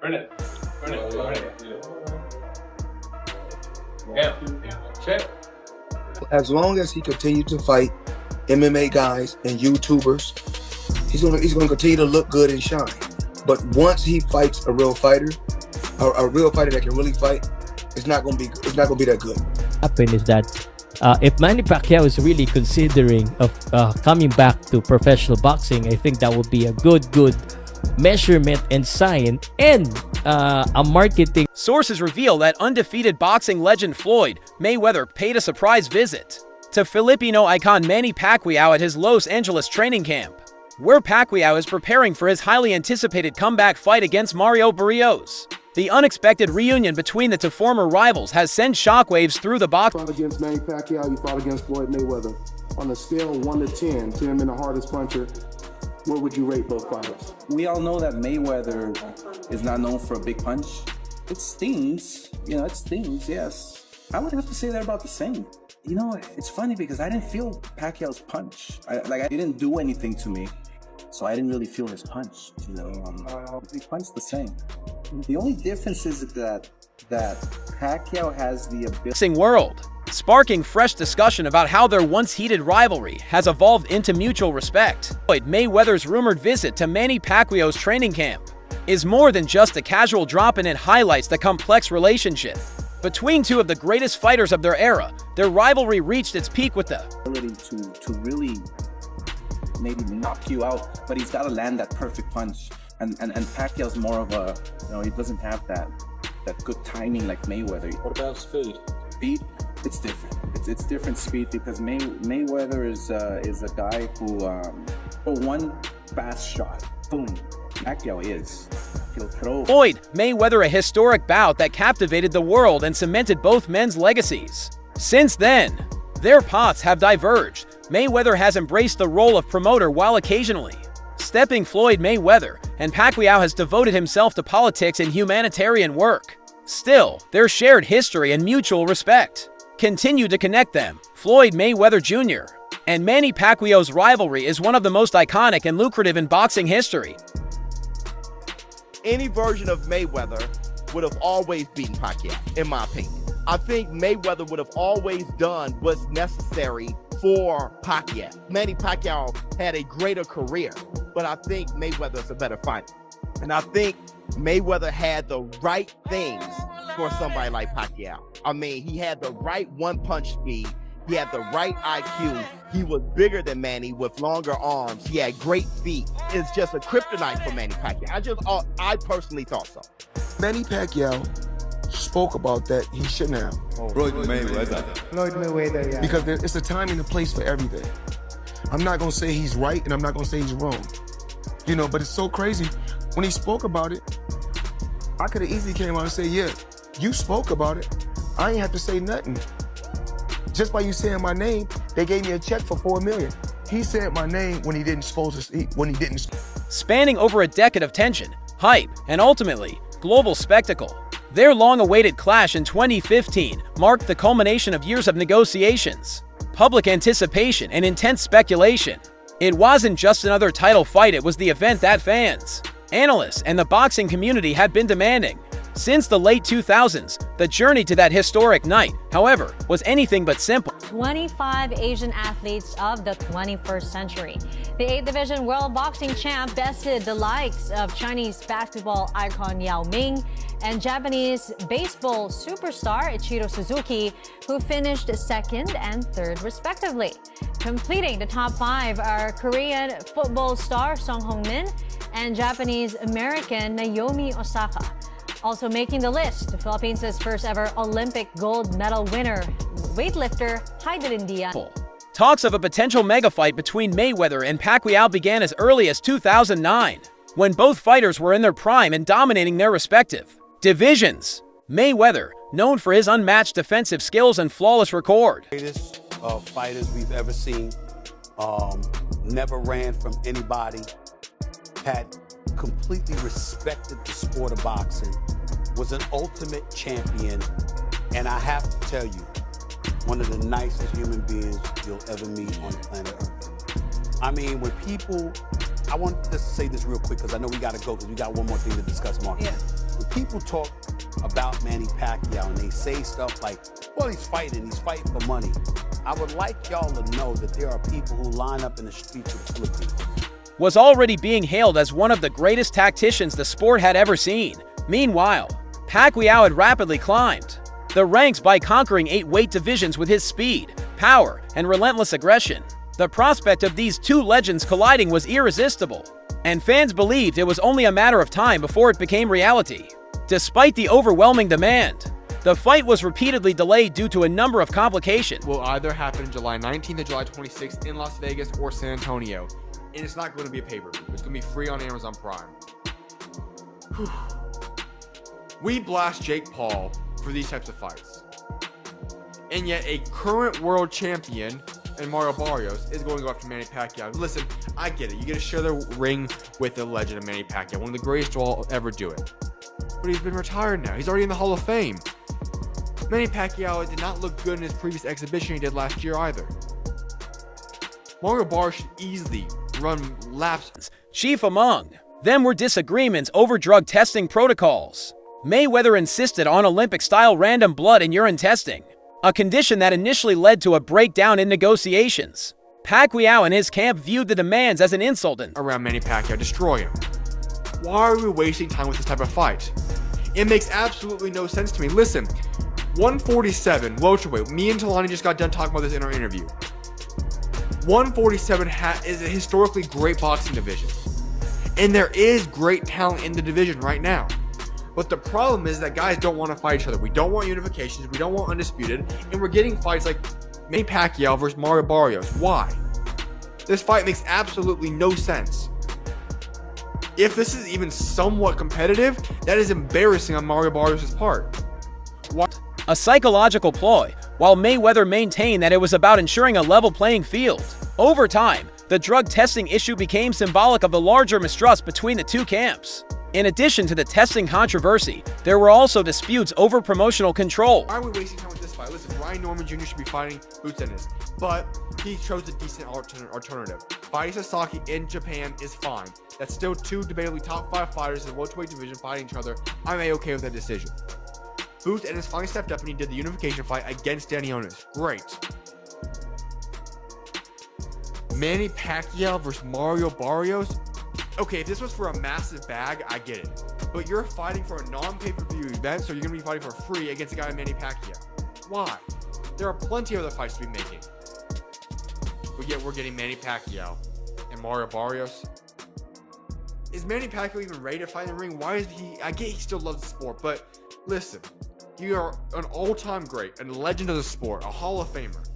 Run it. Run it. Run it. Yeah. Check. As long as he continues to fight MMA guys and YouTubers, he's gonna continue to look good and shine. But once he fights a real fighter that can really fight, it's not gonna be that good. Happen is that if Manny Pacquiao is really considering of coming back to professional boxing, I think that would be a good measurement and sign and a marketing. Sources reveal that undefeated boxing legend Floyd Mayweather paid a surprise visit to Filipino icon Manny Pacquiao at his Los Angeles training camp, where Pacquiao is preparing for his highly anticipated comeback fight against Mario Barrios. The unexpected reunion between the two former rivals has sent shockwaves through the box. You fought against Manny Pacquiao, you fought against Floyd Mayweather. On a scale of 1 to 10, 10 being the hardest puncher, where would you rate both fighters? We all know that Mayweather is not known for a big punch. It stings, it stings, yes. I would have to say they're about the same. It's funny because I didn't feel Pacquiao's punch. It didn't do anything to me, so I didn't really feel his punch. He punched the same. The only difference is that Pacquiao has the ability. World, sparking fresh discussion about how their once heated rivalry has evolved into mutual respect. Floyd Mayweather's rumored visit to Manny Pacquiao's training camp is more than just a casual drop, and it highlights the complex relationship between two of the greatest fighters of their era. Their rivalry reached its peak with the ability to really maybe knock you out, but he's got to land that perfect punch. And Pacquiao's more of a, he doesn't have that good timing like Mayweather. What about speed? Speed, it's different. It's different speed because Mayweather is a guy who for one fast shot, boom. Pacquiao is. He'll throw. Floyd Mayweather, a historic bout that captivated the world and cemented both men's legacies. Since then, their paths have diverged. Mayweather has embraced the role of promoter while occasionally stepping Floyd Mayweather, and Pacquiao has devoted himself to politics and humanitarian work. Still, their shared history and mutual respect continue to connect them. Floyd Mayweather Jr. and Manny Pacquiao's rivalry is one of the most iconic and lucrative in boxing history. Any version of Mayweather would have always beaten Pacquiao, in my opinion. I think Mayweather would have always done what's necessary for Pacquiao. Manny Pacquiao had a greater career, but I think Mayweather's a better fighter. And I think Mayweather had the right things for somebody like Pacquiao. I mean, he had the right one-punch speed. He had the right IQ. He was bigger than Manny with longer arms. He had great feet. It's just a kryptonite for Manny Pacquiao. I personally thought so. Manny Pacquiao spoke about that he shouldn't have. Floyd Mayweather. Floyd Mayweather, yeah. Because it's a time and a place for everything. I'm not gonna say he's right and I'm not gonna say he's wrong. But it's so crazy. When he spoke about it, I could have easily came out and said, yeah, you spoke about it. I ain't have to say nothing. Just by you saying my name, they gave me a check for $4 million. He said my name when he didn't Spanning over a decade of tension, hype, and ultimately, global spectacle, their long-awaited clash in 2015 marked the culmination of years of negotiations, public anticipation, and intense speculation. It wasn't just another title fight, it was the event that fans, analysts, and the boxing community had been demanding. Since the late 2000s, the journey to that historic night, however, was anything but simple. 25 Asian athletes of the 21st century. The 8th Division World Boxing Champ bested the likes of Chinese basketball icon Yao Ming and Japanese baseball superstar Ichiro Suzuki, who finished second and third respectively. Completing the top 5 are Korean football star Song Hong-min and Japanese-American Naomi Osaka. Also making the list, the Philippines' first ever Olympic gold medal winner, weightlifter Haydn India. Talks of a potential mega fight between Mayweather and Pacquiao began as early as 2009, when both fighters were in their prime and dominating their respective divisions. Mayweather, known for his unmatched defensive skills and flawless record. Greatest fighters we've ever seen. Never ran from anybody. Had completely respected the sport of boxing. Was an ultimate champion. And I have to tell you, one of the nicest human beings you'll ever meet on planet Earth. I mean, when people, I want to say this real quick because I know we got to go because we got one more thing to discuss, Mark. Yeah. people talk about Manny Pacquiao and they say stuff like, well, he's fighting for money. I would like y'all to know that there are people who line up in the streets of the Philippines. Was already being hailed as one of the greatest tacticians the sport had ever seen. Meanwhile, Pacquiao had rapidly climbed the ranks by conquering 8 weight divisions with his speed, power, and relentless aggression. The prospect of these two legends colliding was irresistible, and fans believed it was only a matter of time before it became reality. Despite the overwhelming demand, the fight was repeatedly delayed due to a number of complications. Will either happen July 19th or July 26th in Las Vegas or San Antonio, and it's not going to be a pay-per-view. It's going to be free on Amazon Prime. Whew. We blast Jake Paul for these types of fights, and yet a current world champion and Mario Barrios is going to go after Manny Pacquiao. Listen, I get it. You get to share the ring with the legend of Manny Pacquiao, one of the greatest to all ever do it. But he's been retired now. He's already in the Hall of Fame. Manny Pacquiao did not look good in his previous exhibition he did last year either. Mario Barrios should easily run laps. Chief among them were disagreements over drug testing protocols. Mayweather insisted on Olympic-style random blood and urine testing, a condition that initially led to a breakdown in negotiations. Pacquiao and his camp viewed the demands as an insult around Manny Pacquiao, destroy him. Why are we wasting time with this type of fight? It makes absolutely no sense to me. Listen, 147, welterweight. Me and Talani just got done talking about this in our interview. 147 is a historically great boxing division. And there is great talent in the division right now. But the problem is that guys don't want to fight each other. We don't want unifications. We don't want undisputed. And we're getting fights like Manny Pacquiao versus Mario Barrios. Why? This fight makes absolutely no sense. If this is even somewhat competitive, that is embarrassing on Mario Barrios' part. What? A psychological ploy, while Mayweather maintained that it was about ensuring a level playing field. Over time, the drug testing issue became symbolic of the larger mistrust between the two camps. In addition to the testing controversy, there were also disputes over promotional control. Why are we wasting time with this fight? Listen, Ryan Norman Jr. should be fighting Boots Ennis, but he chose a decent alternative. Fighting Sasaki in Japan is fine. That's still 2 debatably top 5 fighters in the welterweight division fighting each other. I'm A-okay with that decision. Boots Ennis finally stepped up and he did the unification fight against Danny Onis. Great. Manny Pacquiao versus Mario Barrios. Okay, if this was for a massive bag, I get it. But you're fighting for a non-pay-per-view event, so you're going to be fighting for free against a guy like Manny Pacquiao. Why? There are plenty of other fights to be making. But yet we're getting Manny Pacquiao and Mario Barrios. Is Manny Pacquiao even ready to fight in the ring? Why is he... I get he still loves the sport, but listen. You are an all-time great, a legend of the sport, a Hall of Famer.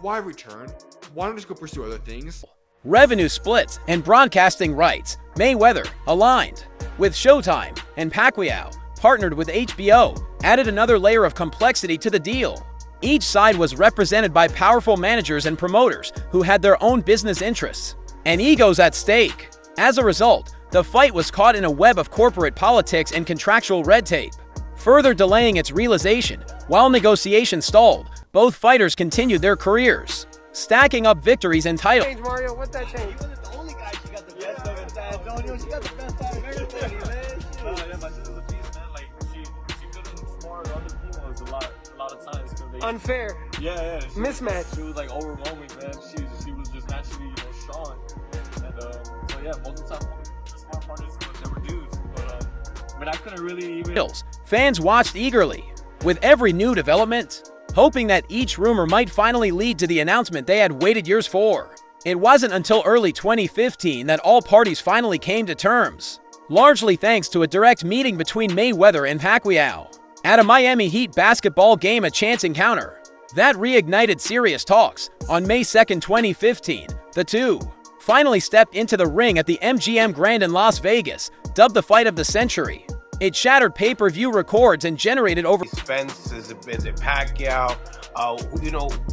Why return? Why not just go pursue other things? Revenue splits and broadcasting rights. Mayweather, aligned with Showtime, and Pacquiao, partnered with HBO, added another layer of complexity to the deal. Each side was represented by powerful managers and promoters who had their own business interests and egos at stake. As a result, the fight was caught in a web of corporate politics and contractual red tape, further delaying its realization. While negotiations stalled, both fighters continued their careers, stacking up victories and titles. Change, Mario, what's that change? He wasn't the only guy she got the best of in San Antonio. She got the best out of everybody, man. Yeah, my sister's a beast, man. Like she couldn't score other females a lot of times because they unfair. Yeah. Mismatch. She was like overwhelming, man. She was just naturally, strong. And so yeah, most of the time the smart part is they were dudes. But I couldn't really even. Fans watched eagerly, with every new development, hoping that each rumor might finally lead to the announcement they had waited years for. It wasn't until early 2015 that all parties finally came to terms, largely thanks to a direct meeting between Mayweather and Pacquiao at a Miami Heat basketball game, a chance encounter that reignited serious talks. On May 2nd, 2015, the two finally stepped into the ring at the MGM Grand in Las Vegas, dubbed the fight of the century. It shattered pay-per-view records and generated over... Spence, is it Pacquiao?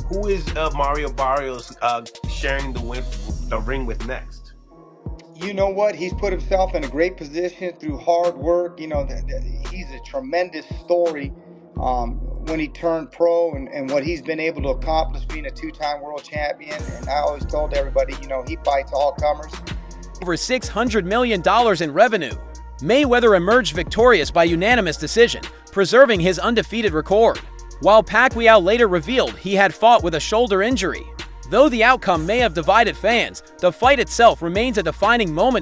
Who is Mario Barrios sharing the ring with next? You know what? He's put himself in a great position through hard work. He's a tremendous story when he turned pro and what he's been able to accomplish being a 2-time world champion. And I always told everybody, he fights all comers. Over $600 million in revenue. Mayweather emerged victorious by unanimous decision, preserving his undefeated record, while Pacquiao later revealed he had fought with a shoulder injury. Though the outcome may have divided fans, the fight itself remains a defining moment